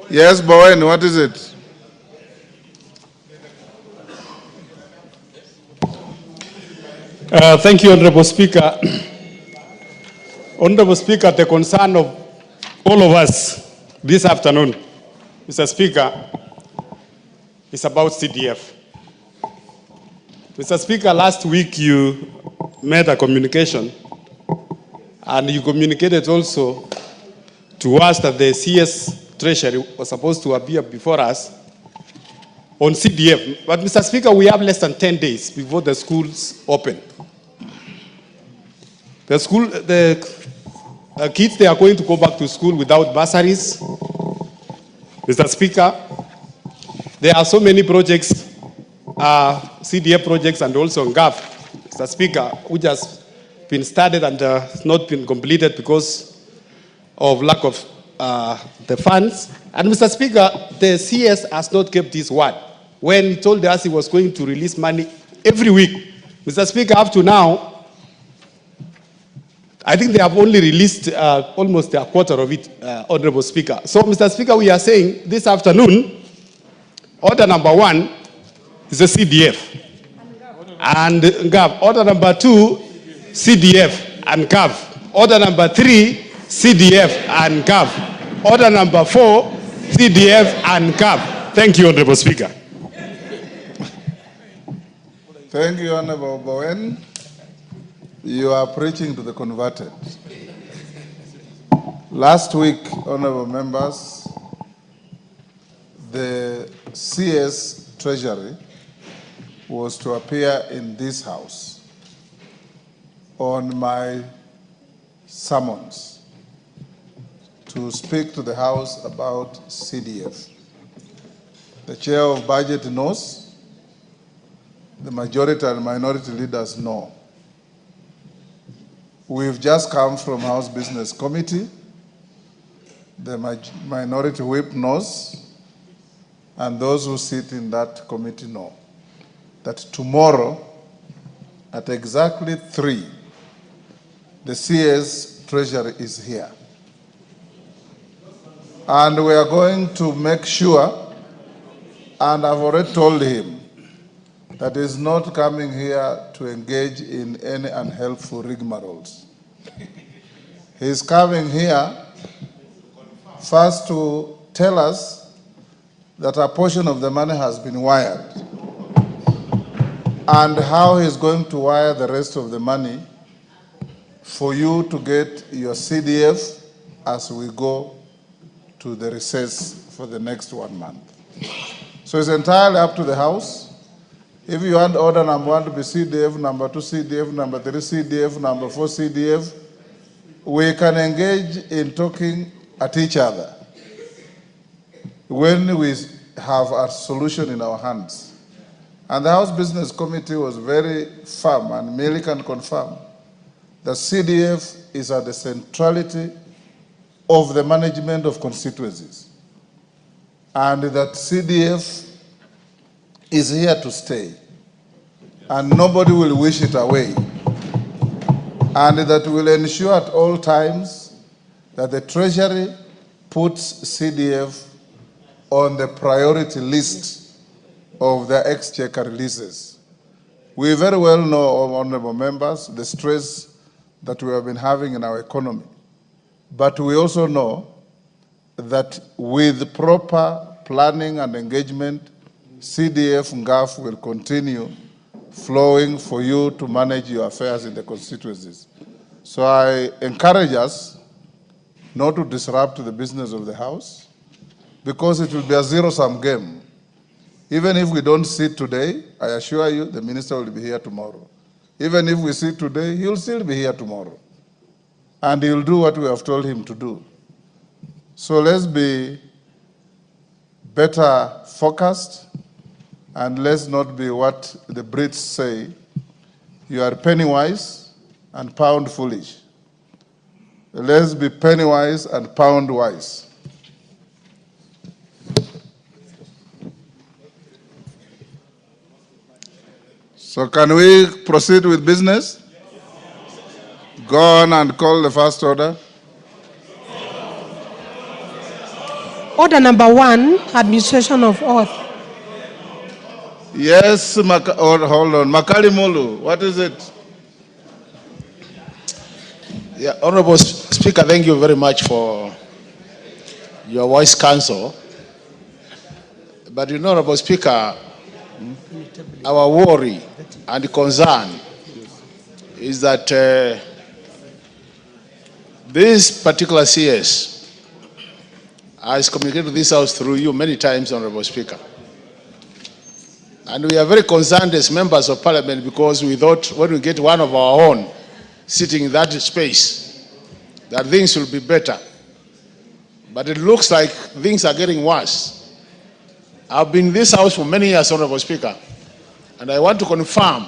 Yes, Bowen, what is it? Thank you, Honorable Speaker. Honorable Speaker, the concern of all of us this afternoon, Mr. Speaker, is about CDF. Mr. Speaker, last week you made a communication and you communicated also to us that the CS Treasury was supposed to appear before us on CDF. But Mr. Speaker, we have less than 10 days before the schools open. The kids, they are going to go back to school without bursaries. Mr. Speaker, there are so many projects, CDF projects and also GAF, Mr. Speaker, which has been started and not been completed because of lack of the funds. And Mr. Speaker, the CS has not kept his word when he told us he was going to release money every week. Mr. Speaker, up to now, I think they have only released almost a quarter of it, Honorable Speaker. So, Mr. Speaker, we are saying this afternoon, order number 1 is the CDF and GAF. Order number 2, CDF and GAF. Order number 3, CDF and GAF. Order number 4, CDF and GAF. Thank you, Honorable Speaker. Thank you, Honorable Bowen. You are preaching to the converted. Last week, honorable members, the CS Treasury was to appear in this house on my summons to speak to the House about CDF. The chair of budget knows, the majority and minority leaders know. We've just come from House Business Committee. The minority whip knows, and those who sit in that committee know that tomorrow at exactly 3, the CS Treasury is here. And we are going to make sure, and I've already told him, that is not coming here to engage in any unhelpful rigmaroles. He's coming here first to tell us that a portion of the money has been wired and how he's going to wire the rest of the money for you to get your CDF as we go to the recess for the next 1 month. So it's entirely up to the House. If you want order number 1 to be CDF, number 2 CDF, number 3 CDF, number 4 CDF, we can engage in talking at each other when we have a solution in our hands. And the House Business Committee was very firm, and Millie can confirm that CDF is at the centrality of the management of constituencies, and that CDF is here to stay, and nobody will wish it away, and that will ensure at all times that the Treasury puts CDF on the priority list of the exchequer releases. We very well know, honorable members, the stress that we have been having in our economy, but we also know that with proper planning and engagement, CDF and GAF will continue flowing for you to manage your affairs in the constituencies. So I encourage us not to disrupt the business of the House, because it will be a zero-sum game. Even if we don't sit today, I assure you the minister will be here tomorrow. Even if we sit today, he'll still be here tomorrow. And he'll do what we have told him to do. So let's be better focused, and let's not be what the Brits say, you are penny wise and pound foolish. Let's be penny wise and pound wise. So can we proceed with business? Go on and call the first order. Order number 1, administration of oath. Yes, hold on. Makali Mulu, what is it? Yeah, Honorable Speaker, thank you very much for your wise counsel. But you know, Honorable Speaker, our worry and concern is that this particular CS has communicated to this House through you many times, Honorable Speaker. And we are very concerned as members of Parliament because we thought when we get one of our own sitting in that space, that things will be better. But it looks like things are getting worse. I've been in this House for many years, Honorable Speaker, and I want to confirm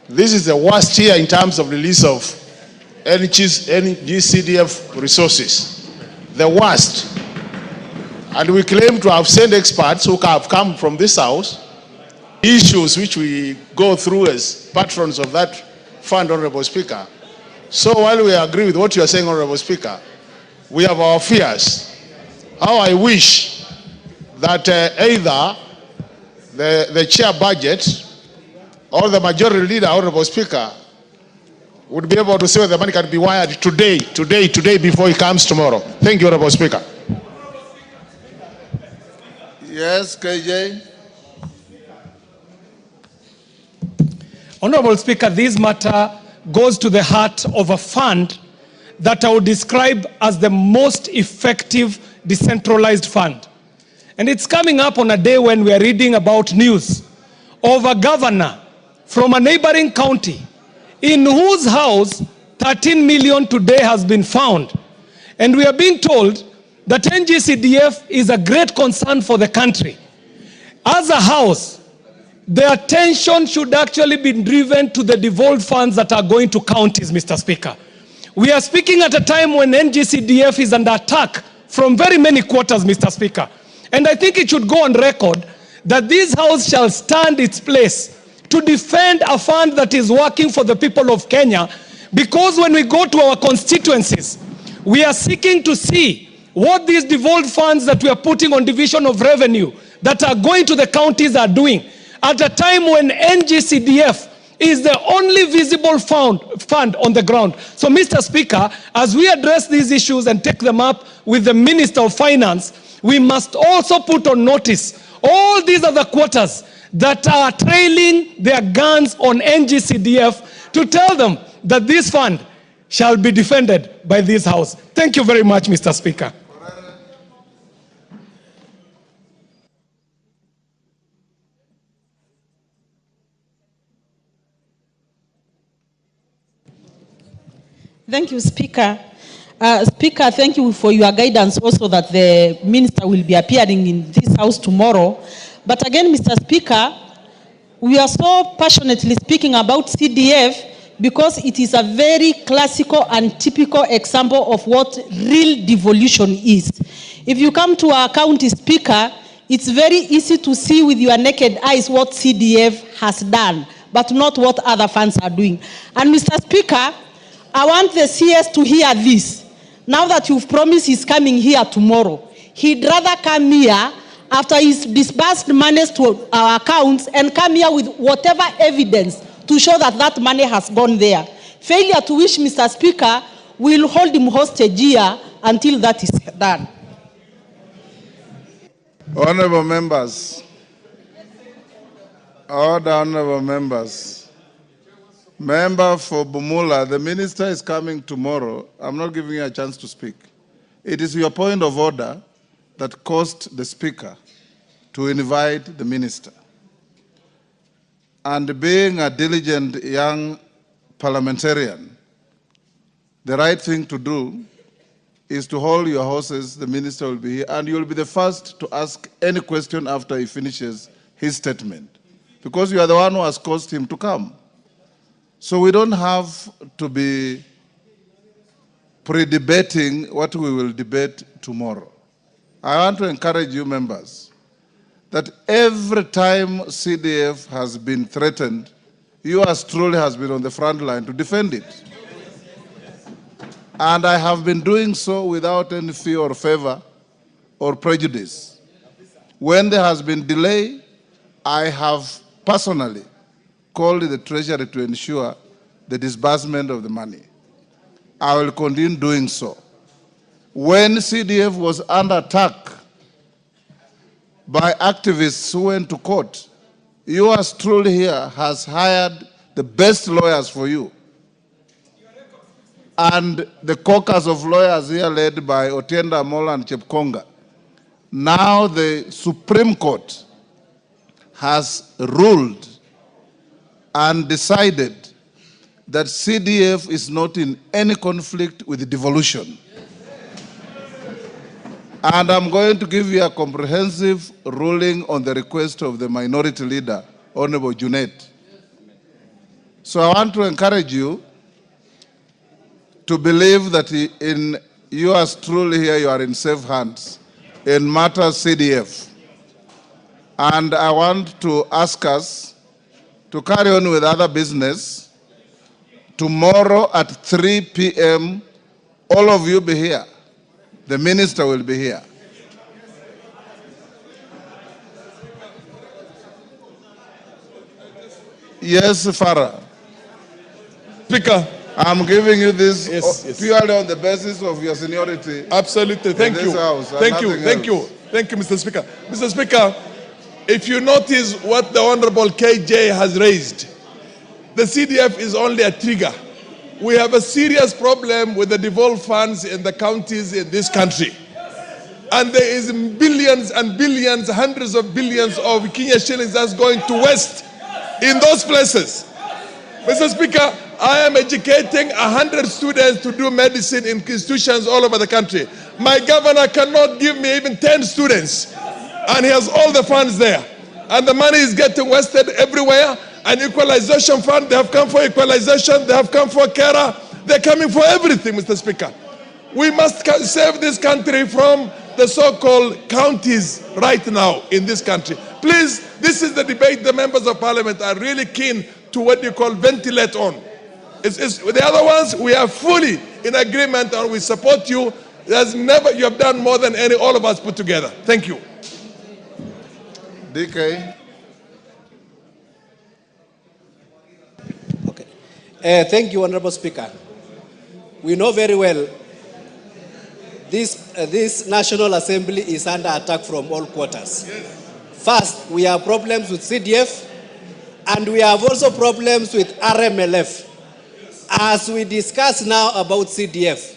this is the worst year in terms of release of NG-CDF resources. The worst. And we claim to have sent experts who have come from this House, issues which we go through as patrons of that fund, Honorable Speaker. So while we agree with what you are saying, Honorable Speaker, we have our fears. How I wish that either the chair budget or the majority leader, Honorable Speaker, would be able to say the money can be wired today before it comes tomorrow. Thank you, Honorable Speaker. Yes, KJ. Honorable Speaker, this matter goes to the heart of a fund that I would describe as the most effective decentralized fund. And it's coming up on a day when we are reading about news of a governor from a neighboring county in whose house 13 million today has been found. And we are being told that NG-CDF is a great concern for the country. As a house, the attention should actually be driven to the devolved funds that are going to counties, Mr. Speaker. We are speaking at a time when NG-CDF is under attack from very many quarters, Mr. Speaker. And I think it should go on record that this House shall stand its place to defend a fund that is working for the people of Kenya, because when we go to our constituencies, we are seeking to see what these devolved funds that we are putting on division of revenue that are going to the counties are doing, at a time when NG-CDF is the only visible fund on the ground. So, Mr. Speaker, as we address these issues and take them up with the Minister of Finance, we must also put on notice all these other quarters that are trailing their guns on NG-CDF to tell them that this fund shall be defended by this House. Thank you very much, Mr. Speaker. Thank you, Speaker. Speaker, thank you for your guidance also that the minister will be appearing in this House tomorrow. But again, Mr. Speaker, we are so passionately speaking about CDF because it is a very classical and typical example of what real devolution is. If you come to our county, Speaker, it's very easy to see with your naked eyes what CDF has done, but not what other funds are doing. And Mr. Speaker, I want the CS to hear this. Now that you've promised he's coming here tomorrow, he'd rather come here after he's disbursed monies to our accounts and come here with whatever evidence to show that that money has gone there. Failure to which, Mr. Speaker, will hold him hostage here until that is done. Honorable members. Order, honorable members. Member for Bumula, the minister is coming tomorrow. I'm not giving you a chance to speak. It is your point of order that caused the speaker to invite the minister. And being a diligent young parliamentarian, the right thing to do is to hold your horses. The minister will be here, and you'll be the first to ask any question after he finishes his statement, because you are the one who has caused him to come. So we don't have to be pre-debating what we will debate tomorrow. I want to encourage you members that every time CDF has been threatened, yours truly has been on the front line to defend it. And I have been doing so without any fear or favor, or prejudice. When there has been delay, I have personally called the Treasury to ensure the disbursement of the money. I will continue doing so. When CDF was under attack by activists who went to court, yours truly here has hired the best lawyers for you. And the caucus of lawyers here led by Otienda Mola and Chepkonga. Now the Supreme Court has ruled and decided that CDF is not in any conflict with devolution. And I'm going to give you a comprehensive ruling on the request of the minority leader, Honorable Junet. So I want to encourage you to believe that in yours truly here you are in safe hands in matters CDF. And I want to ask us to carry on with other business. Tomorrow at 3 p.m., all of you be here. The minister will be here. Yes, Farah. Speaker. I'm giving you this Yes. purely on the basis of your seniority. Absolutely. Thank you. Thank you. Thank you, Mr. Speaker. Mr. Speaker, if you notice what the Honorable KJ has raised, the CDF is only a trigger. We have a serious problem with the devolved funds in the counties in this country. And there is billions and billions, hundreds of billions of Kenya shillings that's going to waste in those places. Mr. Speaker, I am educating 100 students to do medicine in institutions all over the country. My governor cannot give me even 10 students. And he has all the funds there. And the money is getting wasted everywhere. An equalization fund, they have come for equalization, they have come for carer, they're coming for everything, Mr. Speaker. We must save this country from the so-called counties right now in this country. Please, this is the debate the members of parliament are really keen to what you call ventilate on. The other ones, we are fully in agreement and we support you. There's never, you have done more than all of us put together. Thank you. DK. Thank you, Honorable Speaker. We know very well this National Assembly is under attack from all quarters. Yes. First, we have problems with CDF, and we have also problems with RMLF. As we discuss now about CDF,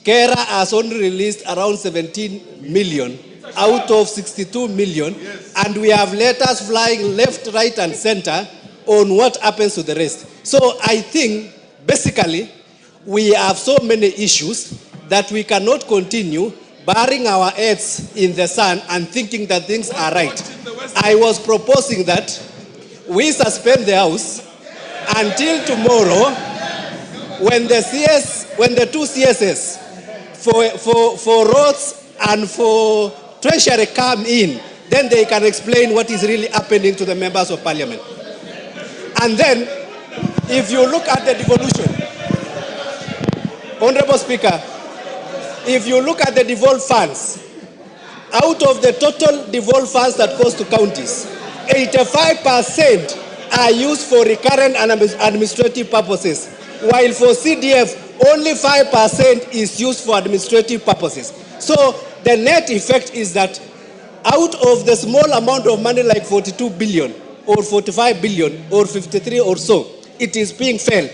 Kera has only released around 17 million out of 62 million, and we have letters flying left, right, and center on what happens to the rest. So I think, basically, we have so many issues that we cannot continue burying our heads in the sand and thinking that things are right. I was proposing that we suspend the House until tomorrow when the two CSS for roads and for treasury come in, then they can explain what is really happening to the members of parliament. And then, if you look at the devolution, Honorable Speaker, if you look at the devolved funds, out of the total devolved funds that goes to counties, 85% are used for recurrent and administrative purposes, while for CDF, only 5% is used for administrative purposes. So the net effect is that out of the small amount of money like 42 billion or 45 billion or 53 or so, it is being felt.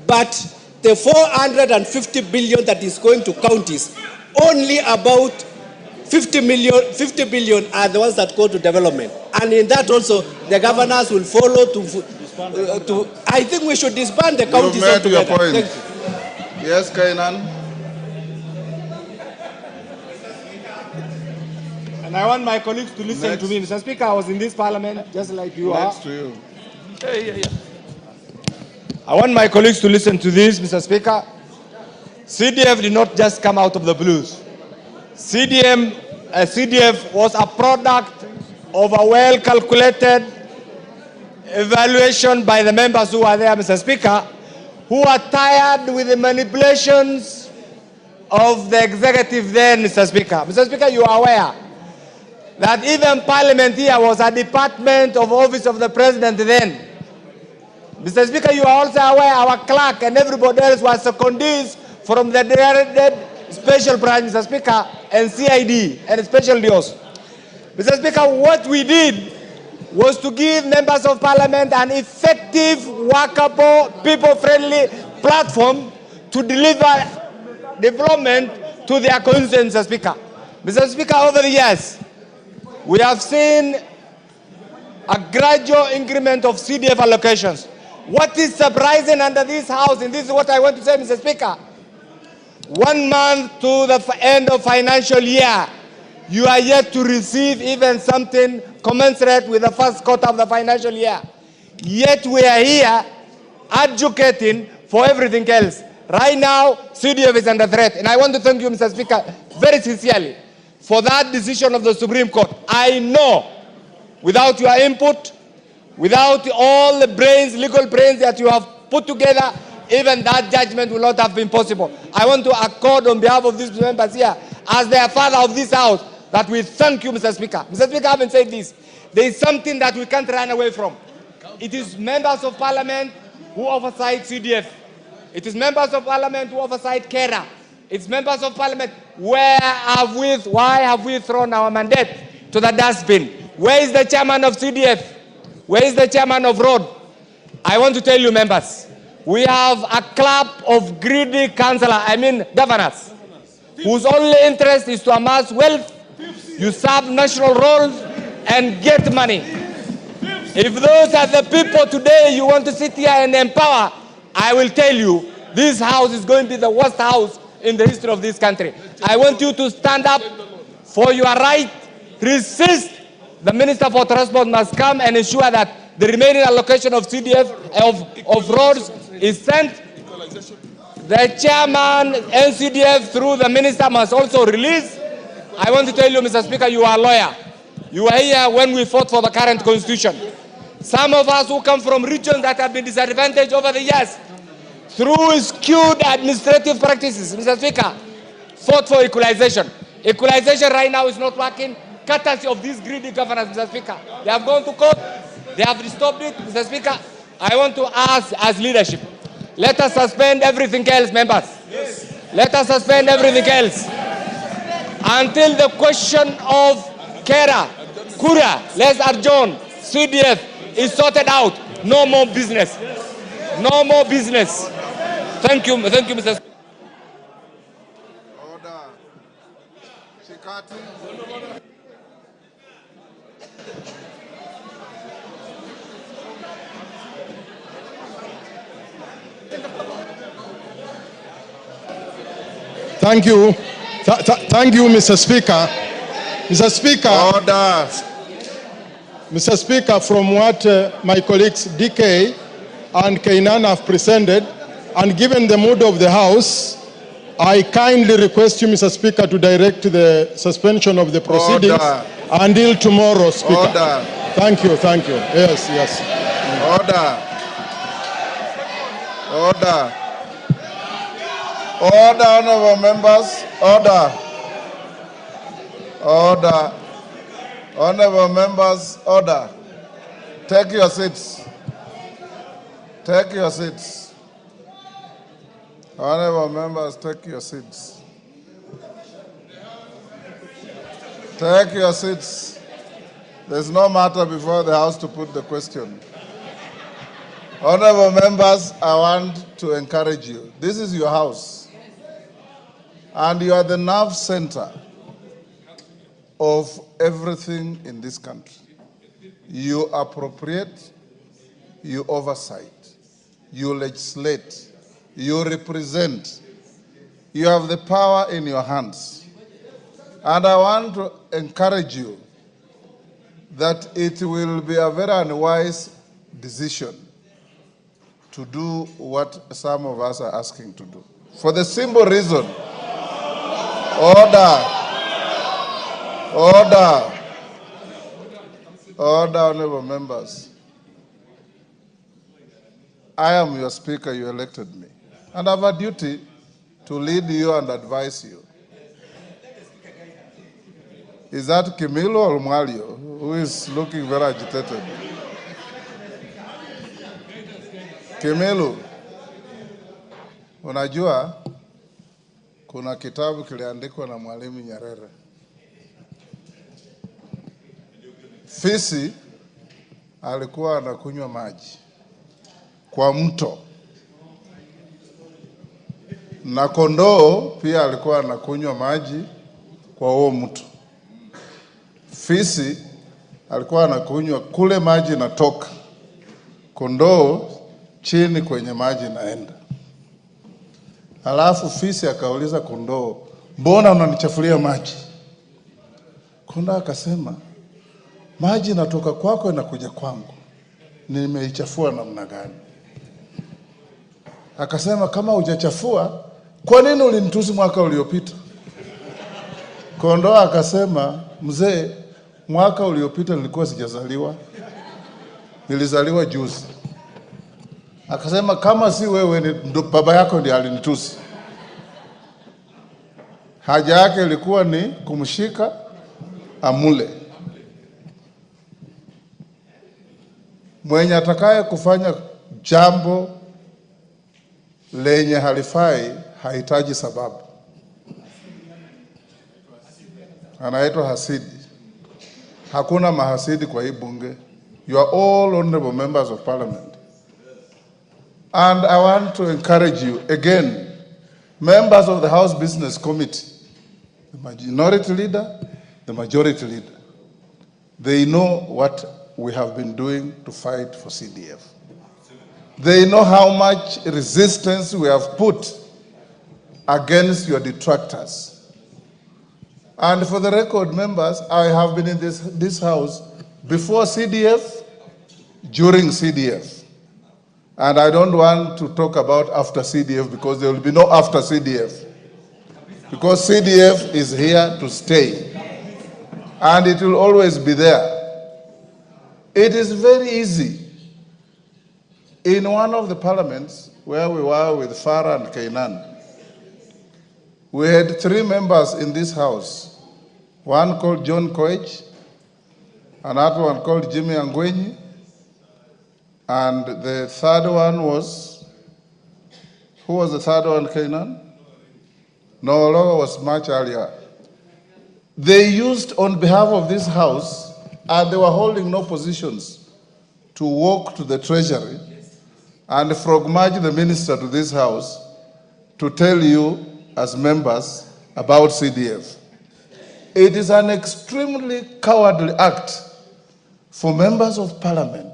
But the 450 billion that is going to counties, only about 50 billion are the ones that go to development. And in that also, the governors will follow to I think we should disband the counties altogether. Your point. Thank you. Yes, Kainan. And I want my colleagues to listen to me. Mr. Speaker, I was in this parliament just like you are. Next to you. I want my colleagues to listen to this, Mr. Speaker. CDF did not just come out of the blues. CDF was a product of a well-calculated evaluation by the members who are there, Mr. Speaker, who are tired with the manipulations of the executive then, Mr. Speaker. Mr. Speaker, you are aware that even Parliament here was a department of office of the President then. Mr. Speaker, you are also aware our clerk and everybody else was secondees from the directed special branch, Mr. Speaker, and CID and special DOs. Mr. Speaker, what we did was to give members of Parliament an effective, workable, people-friendly platform to deliver development to their constituents, Mr. Speaker. Mr. Speaker, over the years, we have seen a gradual increment of CDF allocations. What is surprising under this House, and this is what I want to say, Mr. Speaker, 1 month to the end of financial year, you are yet to receive even something commensurate with the first quarter of the financial year. Yet we are here advocating for everything else. Right now, CDF is under threat. And I want to thank you, Mr. Speaker, very sincerely for that decision of the Supreme Court. I know without your input, without all the brains, legal brains that you have put together, even that judgment will not have been possible. I want to accord on behalf of these members here, as the father of this House, that we thank you, Mr. Speaker. Mr. Speaker, I haven't said this. There is something that we can't run away from. It is members of Parliament who oversight CDF. It is members of Parliament who oversight KERA. It's members of Parliament. Why have we thrown our mandate to the dustbin? Where is the chairman of CDF? Where is the chairman of road? I want to tell you, members, we have a club of greedy governors, whose only interest is to amass wealth, usurp national roles, and get money. If those are the people today you want to sit here and empower, I will tell you, this House is going to be the worst House in the history of this country. I want you to stand up for your right, resist. The Minister for Transport must come and ensure that the remaining allocation of CDF, of roads, is sent. The chairman, NG-CDF, through the minister, must also release. I want to tell you, Mr. Speaker, you are a lawyer. You were here when we fought for the current constitution. Some of us who come from regions that have been disadvantaged over the years, through skewed administrative practices, Mr. Speaker, fought for equalization. Equalization right now is not working, courtesy of these greedy governors, Mr. Speaker. They have gone to court, they have stopped it, Mr. Speaker. I want to ask as leadership, let us suspend everything else, members. Yes. Let us suspend everything else until the question of KERA, Kura, let's adjourn, CDF is sorted out. No more business. No more business. Thank you, Mr. Speaker. Order. Shikati. Thank you. Thank you, Mr. Speaker. Mr. Speaker. Order. Mr. Speaker, from what my colleagues DK and Kainan have presented, and given the mood of the House, I kindly request you, Mr. Speaker, to direct the suspension of the proceedings until tomorrow, Speaker. Order. Thank you, thank you. Yes, yes. Order. Order. Order, honorable members. Order. Order. Honorable members, order. Take your seats. Take your seats. Honorable members, take your seats. Take your seats. There's no matter before the House to put the question. Honorable members, I want to encourage you. This is your House. And you are the nerve center of everything in this country. You appropriate, you oversight, you legislate, you represent. You have the power in your hands. And I want to encourage you that it will be a very unwise decision to do what some of us are asking to do. For the simple reason, order. Order. Order, honorable members. I am your speaker, you elected me. And I have a duty to lead you and advise you. Is that Kimilo or Mwalio, who is looking very agitated? Kimilo, unajua kuna kitabu kiliandikwa na Mwalimu Nyerere. Fisi alikuwa anakunywa maji kwa mto, na kondoo pia alikuwa anakunywa maji kwa huo mto. Fisi alikuwa anakunywa kule maji natoka, kondoo chini kwenye maji naenda. Alafu fisi akauliza kondoo, mbona unanichafulia maji? Kondoo akasema, maji natoka kwako na kuja kwangu, nimeichafua namna gani? Akasema, kama hujachafua, kwa nini ulinitusi mwaka uliopita? Kondoo akasema, mzee, mwaka uliopita nilikuwa sijazaliwa, nilizaliwa juzi. Akasema, kama si wewe, ni baba yako ndiye alinitusi. Haja yake ilikuwa ni kumshika amule. Mwenye atakaye kufanya jambo lenye halifai hahitaji sababu. Anaitwa hasidi. Hakuna mahasidi kwa hii bunge. You are all honorable members of parliament. And I want to encourage you again, members of the House Business Committee, the minority leader, the majority leader, they know what we have been doing to fight for CDF. They know how much resistance we have put against your detractors. And for the record, members, I have been in this house before CDF, during CDF. And I don't want to talk about after CDF because there will be no after CDF. Because CDF is here to stay. And it will always be there. It is very easy. In one of the parliaments where we were with Farah and Kainan, we had 3 members in this house. One called John Koech, another one called Jimmy Ngwenyi, and the third one was, who was the third one, Kainan? No, Ologo was much earlier. They used on behalf of this house, and they were holding no positions, to walk to the treasury and frog-march the minister to this house to tell you as members about CDF. It is an extremely cowardly act for members of parliament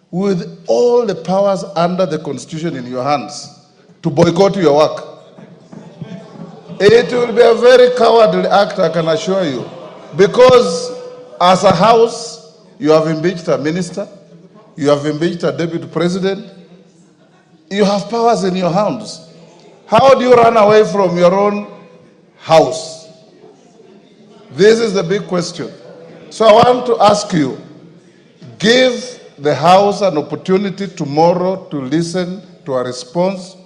with all the powers under the constitution in your hands to boycott your work. It will be a very cowardly act, I can assure you, because as a house, you have impeached a minister, you have impeached a deputy president, you have powers in your hands. How do you run away from your own house? This is the big question. So I want to ask you, give the House an opportunity tomorrow to listen to a response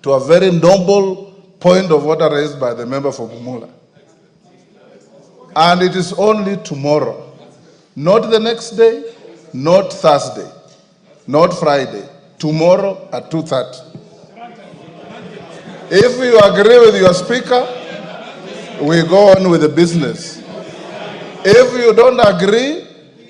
to a very noble point of order raised by the member for Bumula. And it is only tomorrow, not the next day, not Thursday, not Friday, tomorrow at 2:30. If you agree with your speaker, we go on with the business. If you don't agree,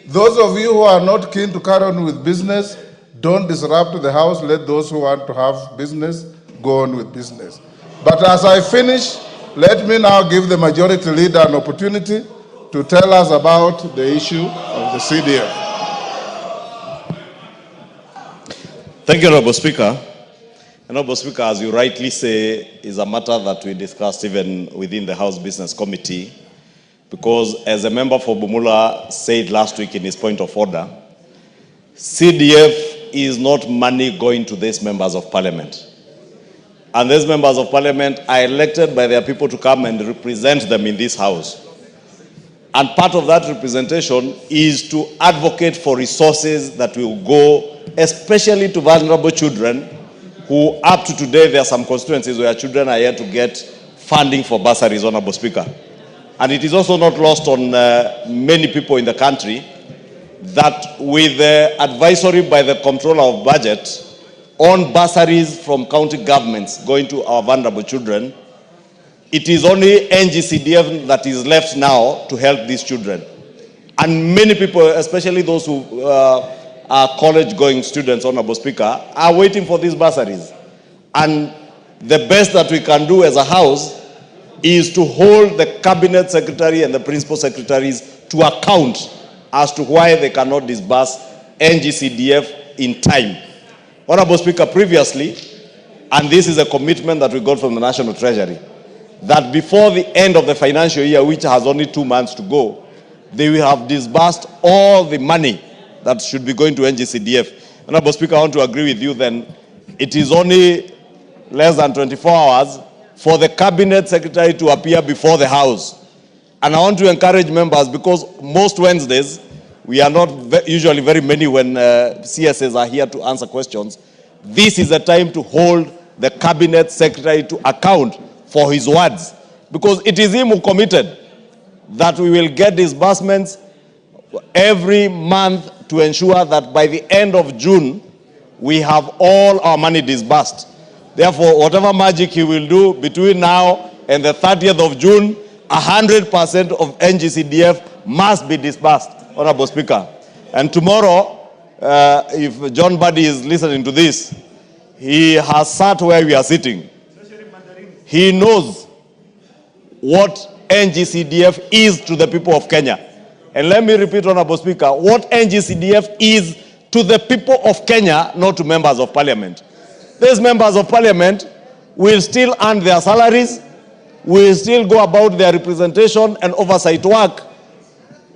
those of you who are not keen to carry on with business, don't disrupt the house. Let those who want to have business go on with business. But as I finish, let me now give the majority leader an opportunity to tell us about the issue of the CDF. Thank you, Honorable Speaker. Honorable Speaker, as you rightly say, is a matter that we discussed even within the House Business Committee, because as a member for Bumula said last week in his point of order, CDF is not money going to these members of parliament. And these members of parliament are elected by their people to come and represent them in this house. And part of that representation is to advocate for resources that will go, especially to vulnerable children who up to today, there are some constituencies where children are yet to get funding for bursaries, Honorable Speaker. And it is also not lost on many people in the country that with the advisory by the Comptroller of Budget on bursaries from county governments going to our vulnerable children, it is only NG-CDF that is left now to help these children. And many people, especially those who are college-going students, Honorable Speaker, are waiting for these bursaries. And the best that we can do as a House is to hold the Cabinet Secretary and the Principal Secretaries to account as to why they cannot disburse NG-CDF in time. Honorable Speaker, previously, and this is a commitment that we got from the National Treasury, that before the end of the financial year, which has only 2 months to go, they will have disbursed all the money that should be going to NG-CDF. Honorable Speaker, I want to agree with you then, it is only less than 24 hours for the Cabinet Secretary to appear before the House. And I want to encourage members, because most Wednesdays, we are not usually very many when CSAs are here to answer questions. This is a time to hold the Cabinet Secretary to account for his words, because it is him who committed that we will get disbursements every month to ensure that by the end of June, we have all our money disbursed. Therefore, whatever magic he will do between now and the 30th of June, 100% of NG-CDF must be disbursed, Honorable Speaker. And tomorrow, if John Buddy is listening to this, he has sat where we are sitting. He knows what NG-CDF is to the people of Kenya. And let me repeat, Honorable Speaker, what NG-CDF is to the people of Kenya, not to members of parliament. These members of parliament will still earn their salaries, will still go about their representation and oversight work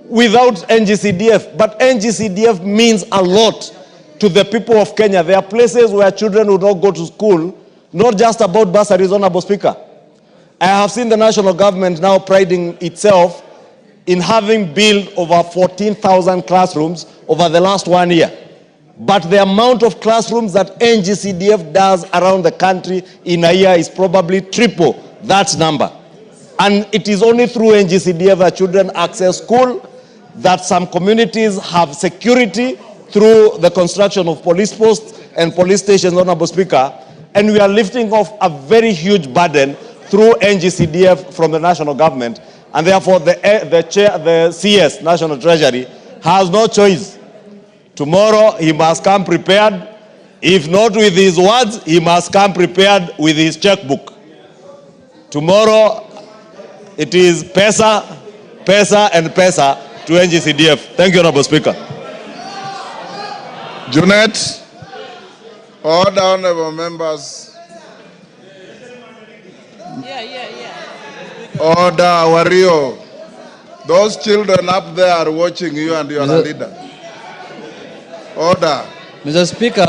without NG-CDF. But NG-CDF means a lot to the people of Kenya. There are places where children will not go to school, not just about bursaries, Honorable Speaker. I have seen the national government now priding itself in having built over 14,000 classrooms over the last 1 year. But the amount of classrooms that NG-CDF does around the country in a year is probably triple that number. And it is only through NG-CDF that children access school, that some communities have security through the construction of police posts and police stations, Honorable Speaker. And we are lifting off a very huge burden through NG-CDF from the national government. And therefore, the CS, National Treasury, has no choice. Tomorrow, he must come prepared. If not with his words, he must come prepared with his checkbook. Tomorrow, it is pesa, pesa, and pesa to NG-CDF. Thank you, Honorable Speaker. Junet, order, honorable members. Order, Wario. Those children up there are watching you and you are a leader. Order. Mr. Speaker,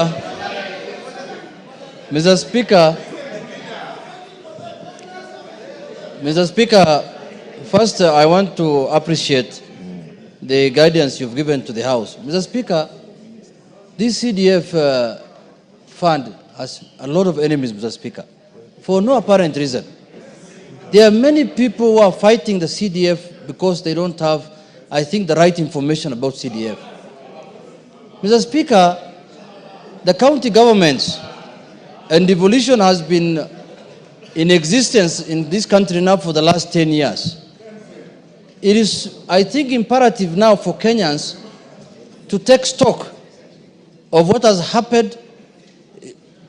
first I want to appreciate the guidance you've given to the House. Mr. Speaker, this CDF fund has a lot of enemies, Mr. Speaker, for no apparent reason. There are many people who are fighting the CDF because they don't have, I think, the right information about CDF. Mr. Speaker, the county governments and devolution has been in existence in this country now for the last 10 years. It is, I think, imperative now for Kenyans to take stock of what has happened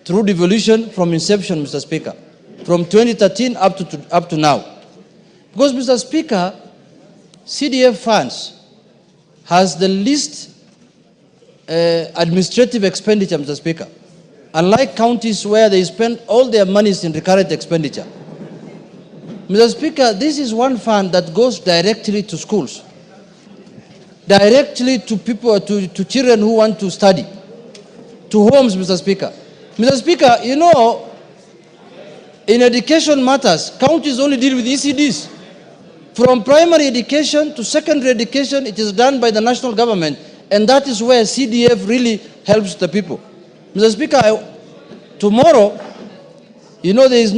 through devolution from inception, Mr. Speaker, from 2013 up to now. Because, Mr. Speaker, CDF funds has the least administrative expenditure, Mr. Speaker. Unlike counties where they spend all their monies in recurrent expenditure. Mr. Speaker, this is one fund that goes directly to schools, directly to people, to children who want to study, to homes, Mr. Speaker. Mr. Speaker, you know, in education matters, counties only deal with ECDs. From primary education to secondary education, it is done by the national government. And that is where CDF really helps the people. Mr. Speaker, tomorrow, there is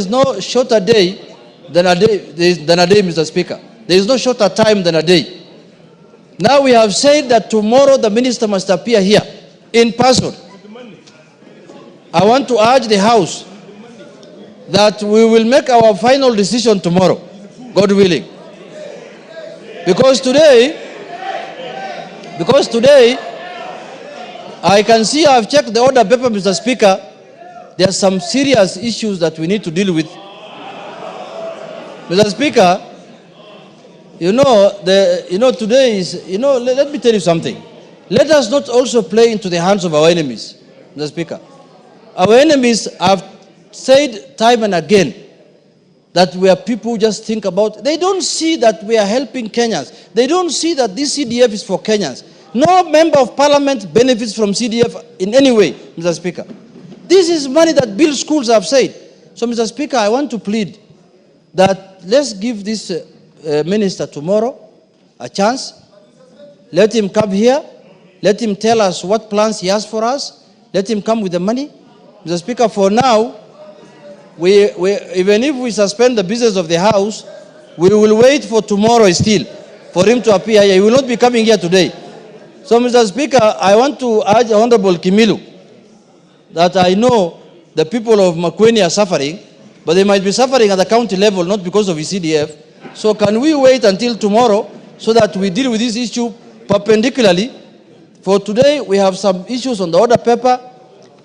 no shorter day than a day, Mr. Speaker. There is no shorter time than a day. Now we have said that tomorrow the minister must appear here in person. I want to urge the House that we will make our final decision tomorrow, God willing. Because today, I can see, I've checked the order paper, Mr. Speaker, there are some serious issues that we need to deal with. Mr. Speaker, today is, let me tell you something. Let us not also play into the hands of our enemies, Mr. Speaker. Our enemies have said time and again that we are people who just think about, they don't see that we are helping Kenyans. They don't see that this CDF is for Kenyans. No member of parliament benefits from CDF in any way, Mr. Speaker. This is money that builds schools, I've said. So, Mr. Speaker, I want to plead that let's give this minister tomorrow a chance. Let him come here. Let him tell us what plans he has for us. Let him come with the money. Mr. Speaker, for now, even if we suspend the business of the House, we will wait for tomorrow still for him to appear here. He will not be coming here today. So, Mr. Speaker, I want to urge Honorable Kimilu that I know the people of Makwiny are suffering, but they might be suffering at the county level, not because of the CDF. So can we wait until tomorrow so that we deal with this issue perpendicularly? For today, we have some issues on the order paper,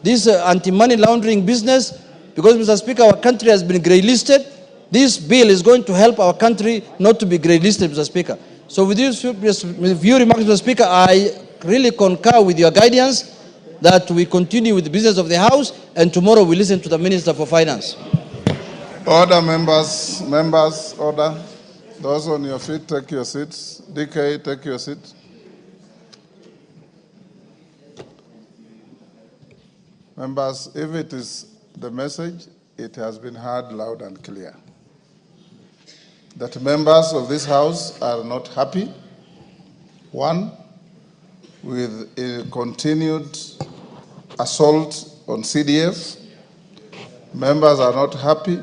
this anti-money laundering business, because, Mr. Speaker, our country has been grey-listed. This bill is going to help our country not to be grey-listed, Mr. Speaker. So with these few remarks, Mr. Speaker, I really concur with your guidance that we continue with the business of the House, and tomorrow we listen to the Minister for Finance. Order, members. Members, order. Those on your feet, take your seats. DK, take your seat. Members, if it is the message, it has been heard loud and clear. That members of this House are not happy, one, with a continued assault on CDF. Members are not happy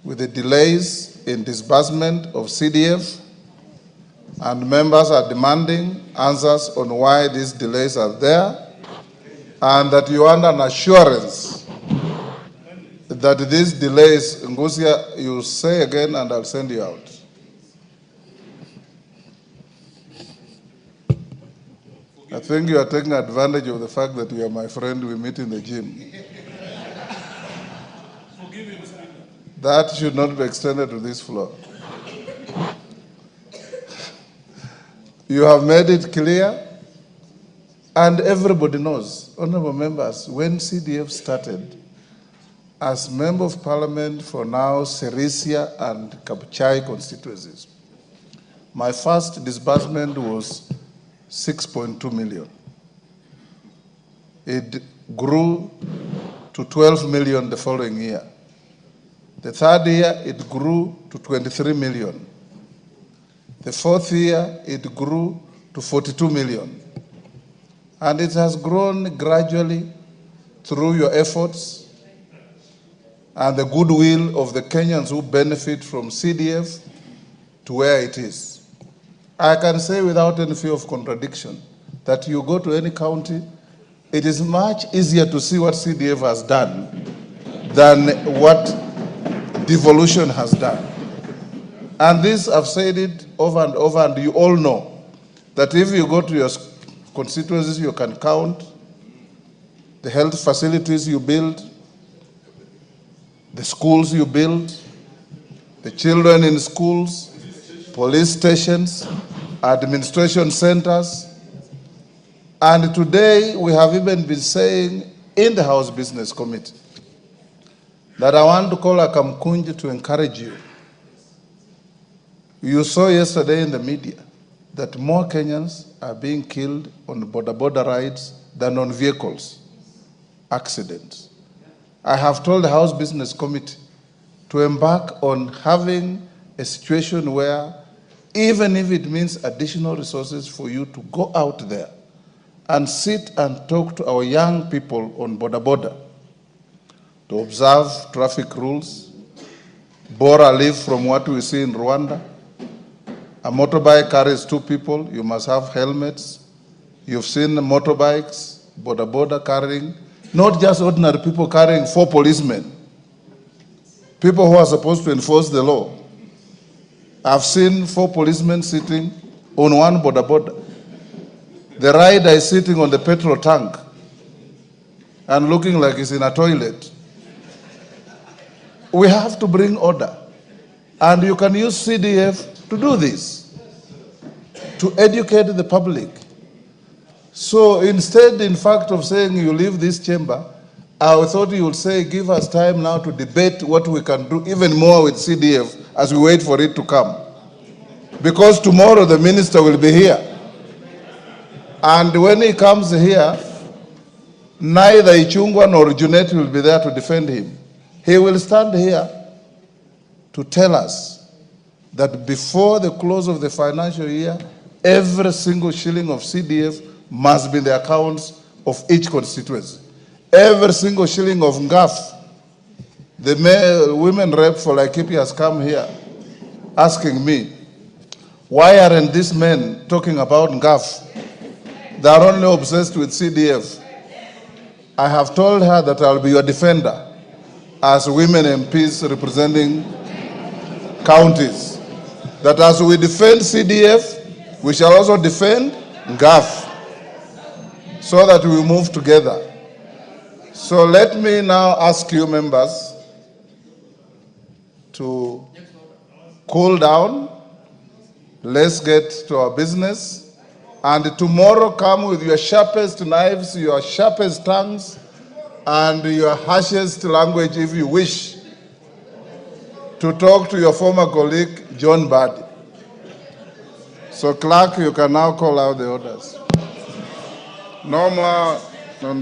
with the delays in disbursement of CDF, and members are demanding answers on why these delays are there, and that you want an assurance that these delays, Ngusia, you say again and I'll send you out. I think you are taking advantage of the fact that you are my friend, we meet in the gym. That should not be extended to this floor. You have made it clear, and everybody knows, honorable members, when CDF started, as Member of Parliament for now Serisia and Kabuchai constituencies, my first disbursement was 6.2 million. It grew to 12 million the following year. The third year, it grew to 23 million. The fourth year, it grew to 42 million. And it has grown gradually through your efforts and the goodwill of the Kenyans who benefit from CDF to where it is. I can say without any fear of contradiction that you go to any county, it is much easier to see what CDF has done than what devolution has done. And this, I've said it over and over, and you all know that if you go to your constituencies, you can count the health facilities you build, the schools you build, the children in schools, police stations, administration centers. And today we have even been saying in the House Business Committee that I want to call a Kamkunji to encourage you. You saw yesterday in the media that more Kenyans are being killed on border rides than on vehicles, accidents. I have told the House Business Committee to embark on having a situation where, even if it means additional resources for you to go out there and sit and talk to our young people on border, to observe traffic rules, bore a leaf from what we see in Rwanda. A motorbike carries 2 people, you must have helmets. You've seen motorbikes, border carrying, not just ordinary people carrying 4 policemen, people who are supposed to enforce the law. I've seen 4 policemen sitting on one border. The rider is sitting on the petrol tank and looking like he's in a toilet. We have to bring order. And you can use CDF to do this, to educate the public. So instead, in fact, of saying you leave this chamber, I thought you would say, give us time now to debate what we can do even more with CDF as we wait for it to come. Because tomorrow the minister will be here. And when he comes here, neither Ichungwa nor Junet will be there to defend him. He will stand here to tell us that before the close of the financial year, every single shilling of CDF must be in the accounts of each constituency. Every single shilling of NGAF. The women rep for Laikipia has come here asking me, why aren't these men talking about NGAF? They are only obsessed with CDF. I have told her that I'll be your defender as women MPs representing counties. That as we defend CDF, we shall also defend NGAF, so that we move together. So let me now ask you members to cool down. Let's get to our business. And tomorrow come with your sharpest knives, your sharpest tongues, and your harshest language if you wish to talk to your former colleague, John Badi. So clerk, you can now call out the orders. No more on that.